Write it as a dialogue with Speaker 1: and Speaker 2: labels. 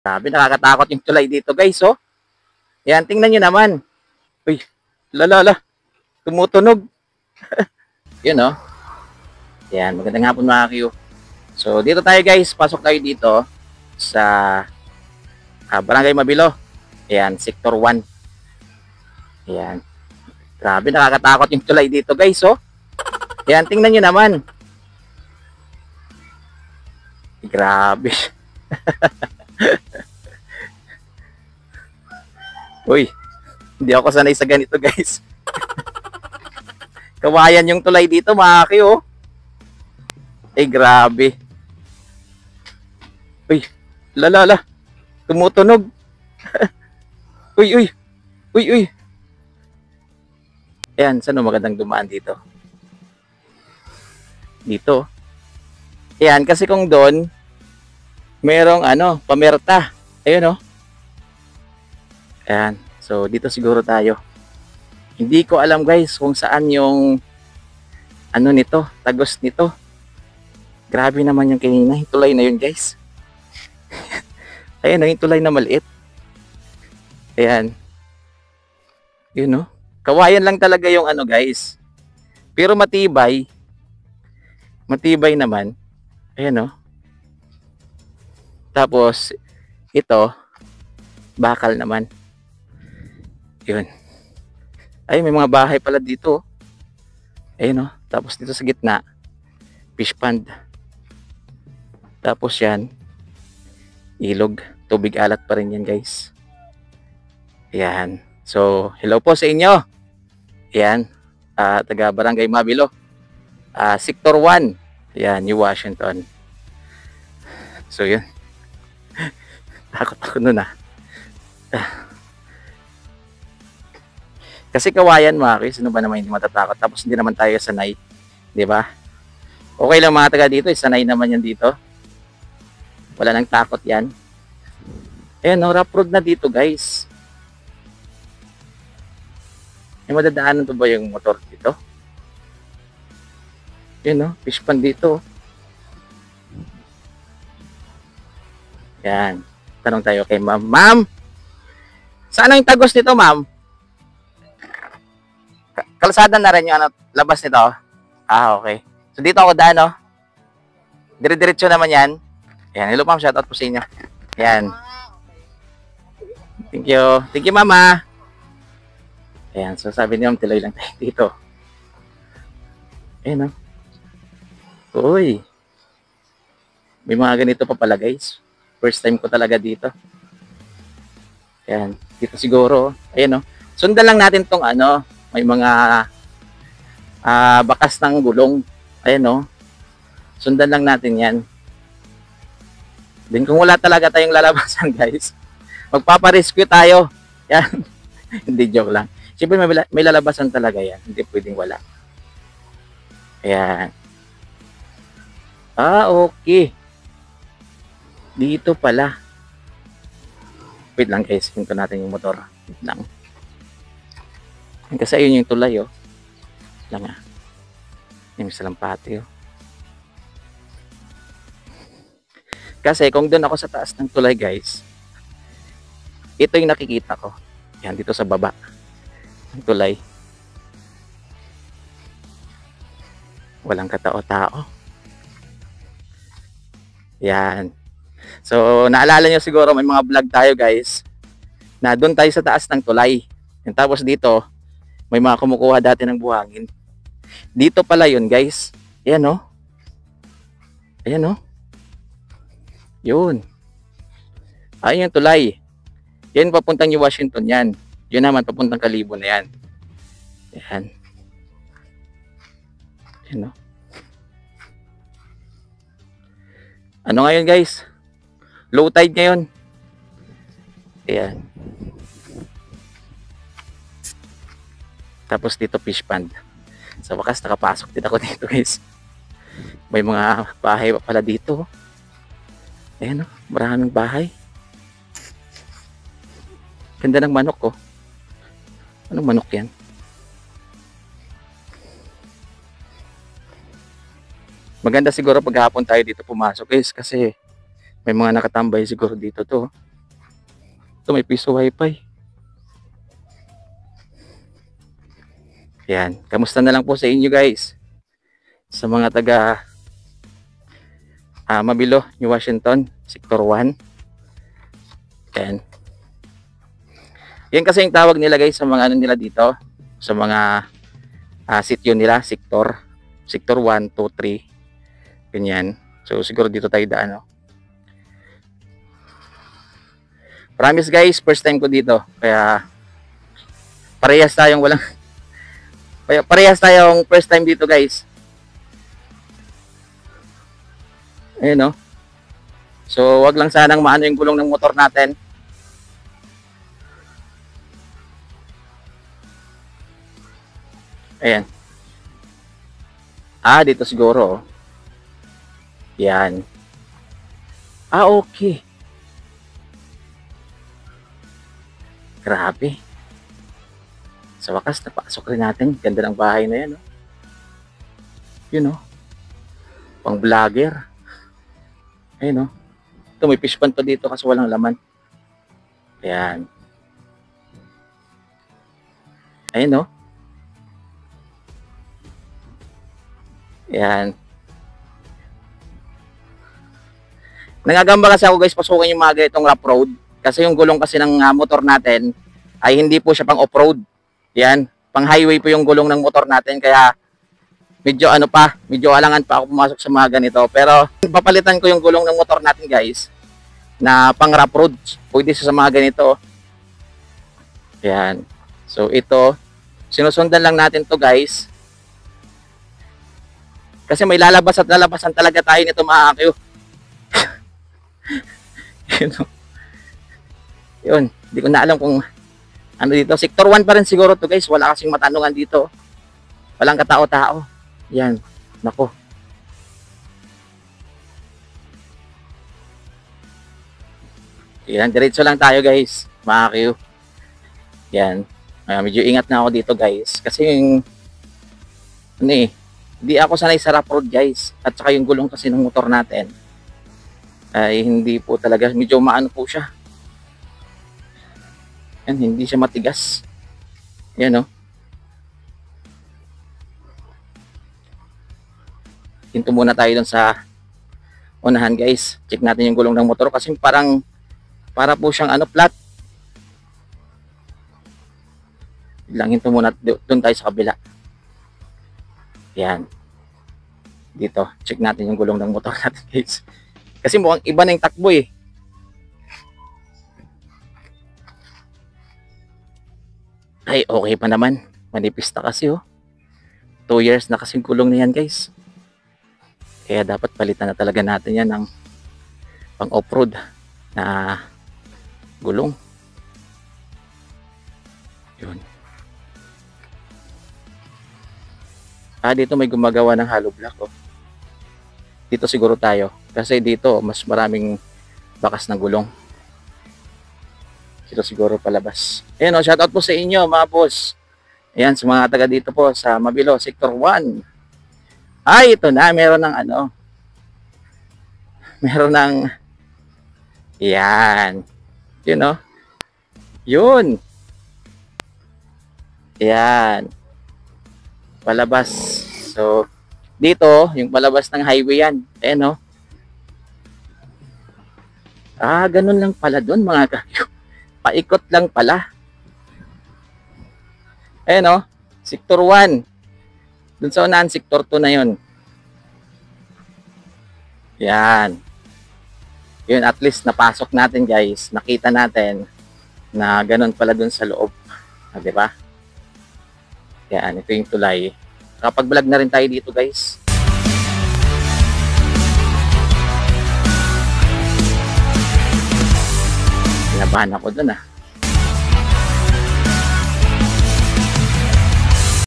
Speaker 1: Grabe, nakakatakot yung tulay dito guys, oh. Yan, tingnan nyo naman. Uy, lala, tumutunog. Yun, oh. Yan, magandang hapon mga Q. So, dito tayo guys, pasok tayo dito sa Barangay Mabilo. Yan, Sector 1. Yan. Grabe, nakakatakot yung tulay dito guys, oh. Yan, tingnan nyo naman. Grabe. Uy, hindi ako sanay sa ganito guys. Kawayan yung tulay dito mga Q, oh. Grabe. Uy, lala, tumutunog. Uy. Ayan, saan magandang dumaan dito? Dito. Ayan, kasi kung doon, merong pamerta. Ayun, oh. Ayan, so dito siguro tayo. Hindi ko alam guys kung saan yung nito, tagos nito. Grabe naman yung kanina, yung tulay na yun guys. Ayan, yung tulay na maliit. Ayan. Yun, oh. Kawayan lang talaga yung guys. Pero matibay. Matibay naman. Ayan, oh. Tapos, ito, bakal naman. Yun. Ay, may mga bahay pala dito. Ayan, oh. Tapos dito sa gitna, fish pond. Tapos yan, ilog. Tubig alat pa rin yan, guys. Ayan. So, hello po sa inyo. Ayan. Taga Barangay Mabilo. Sector 1. Ayan, New Washington. So, yun. Takot ako nun, Kasi kawayan mga Chris, sino ba naman hindi matatakot? Tapos hindi naman tayo sanay, di ba? Okay lang mga taga dito, sanay naman yan dito. Wala nang takot yan. Ayan, no, rough road na dito guys. May madadaanan to ba yung motor dito? Ayan, no, fish pond dito. Ayan, tanong tayo kay ma'am. Ma'am, saan ang tagos nito ma'am? Kalsada na rin yung labas nito. Okay. So dito ako daan, no? Dire-diretso naman yan. Ayan, hello ma'am, shoutout po sa inyo. Ayan. Thank you. Thank you mama. Ayan, so sabi niyo, tiloy lang tayo dito. Ayan, no? Uy. May mga ganito pa pala guys. First time ko talaga dito. Ayan, dito siguro. Ayan, no? Sundan lang natin tong may mga bakas ng gulong. Ayan, no? Sundan lang natin yan. Then kung wala talaga tayong lalabasan guys, magpaparescue tayo. Yan. Hindi, joke lang. Siyempre may lalabasan talaga yan. Hindi pwedeng wala. Ayan. Okay. Dito pala. Wait lang guys, hinto natin yung motor. Wait lang. Kasi ayun yung tulay, oh. Lang yung salampati, oh. Kasi kung doon ako sa taas ng tulay guys, ito yung nakikita ko. Yan, dito sa baba ng tulay. Walang katao-tao. Yan. So, naalala nyo siguro may mga vlog tayo guys na doon tayo sa taas ng tulay. And tapos dito, may mga kumukuha dati ng buhangin. Dito pala yun guys. Ayan, oh. Ayan, oh. Yun. Ayun yung tulay. Yan papuntang New Washington yan. Yun naman papuntang Kalibo na yan. Ayan. Ayan, oh. Ano ngayon guys? Low tide ngayon. Ayan. Tapos dito fish pond. Sa wakas nakapasok din ako dito guys. May mga bahay pa pala dito. Ayan, oh, maraming bahay. Ganda ng manok, oh. Anong manok yan? Maganda siguro paghapon tayo dito pumasok guys kasi may mga nakatambay siguro dito to. Ito may piso wifi. Yan. Kamusta na lang po sa inyo guys? Sa mga taga Mabilo, New Washington, Sector 1. Yan. Yan kasi yung tawag nila guys sa mga ano nila dito. Sa mga sityo nila, Sector 1, 2, 3. Ganyan. So siguro dito tayo daan. No? Promise guys, first time ko dito. Kaya parehas tayong first time dito guys. Ayun no. So wag lang sanang maano yung gulong ng motor natin. Ayan. Dito siguro. Yan. Okay. Grabe. Sa wakas, napasok rin natin. Ganda ng bahay na yan. No? Yun no. Pang vlogger. Ayun no. Ito may fish pan pa dito kasi walang laman. Ayan. Ayun no. Ayan. Nangagamba kasi ako guys pasukin yung mga ganitong rough road. Kasi yung gulong kasi ng motor natin ay hindi po siya pang off-road. Yan. Pang highway po yung gulong ng motor natin. Kaya medyo medyo alangan pa ako pumasok sa mga ganito. Pero papalitan ko yung gulong ng motor natin guys na pang rough road. Pwede sa mga ganito. Yan. So ito, sinusundan lang natin to guys. Kasi may lalabas at lalabasan talaga tayo nito mga kakyo. Yun. Hindi ko na alam kung ano dito. Sector 1 pa rin siguro to guys. Wala kasing matanungan dito. Walang katao-tao. Yan. Nako. Yan. Diretso lang tayo guys. Mga kakyo. Yan. Medyo ingat na ako dito guys. Kasi yung hindi ako sanay sa rough road guys. At saka yung gulong kasi ng motor natin ay hindi po talaga, medyo maano po siya. Yan, hindi siya matigas. Yan o. Hinto muna tayo dun sa unahan guys. Check natin yung gulong ng motor kasi para po siyang flat. Biglang hinto muna dun tayo sa kabila. Yan. Dito, check natin yung gulong ng motor natin guys. Kasi mukhang iba na yung takbo eh. Ay, okay pa naman. Manipis na kasi oh. 2 years na kasing gulong na yan guys. Kaya dapat palitan na talaga natin yan ng pang off-road na gulong. Yun. Dito may gumagawa ng hollow block oh. Dito siguro tayo kasi dito mas maraming bakas ng gulong. Dito siguro palabas. Ayan o, shoutout po sa inyo mga boss. Ayan, sa mga taga dito po sa Mabilo, Sector 1. Ito na, meron ng meron ng yan. Yun o. Yun. Yan. Palabas. So, dito, yung palabas ng highway yan. Ayan o. Ganun lang pala doon mga kakyo. Paikot lang pala. Ayan o. Sector 1. Doon sa unahan, Sector 2 na yun. Yan. Yun, at least napasok natin guys. Nakita natin na ganun pala doon sa loob. Diba? Yan, ito yung tulay. Kapag vlog na rin tayo dito guys. Kinabahan ako dun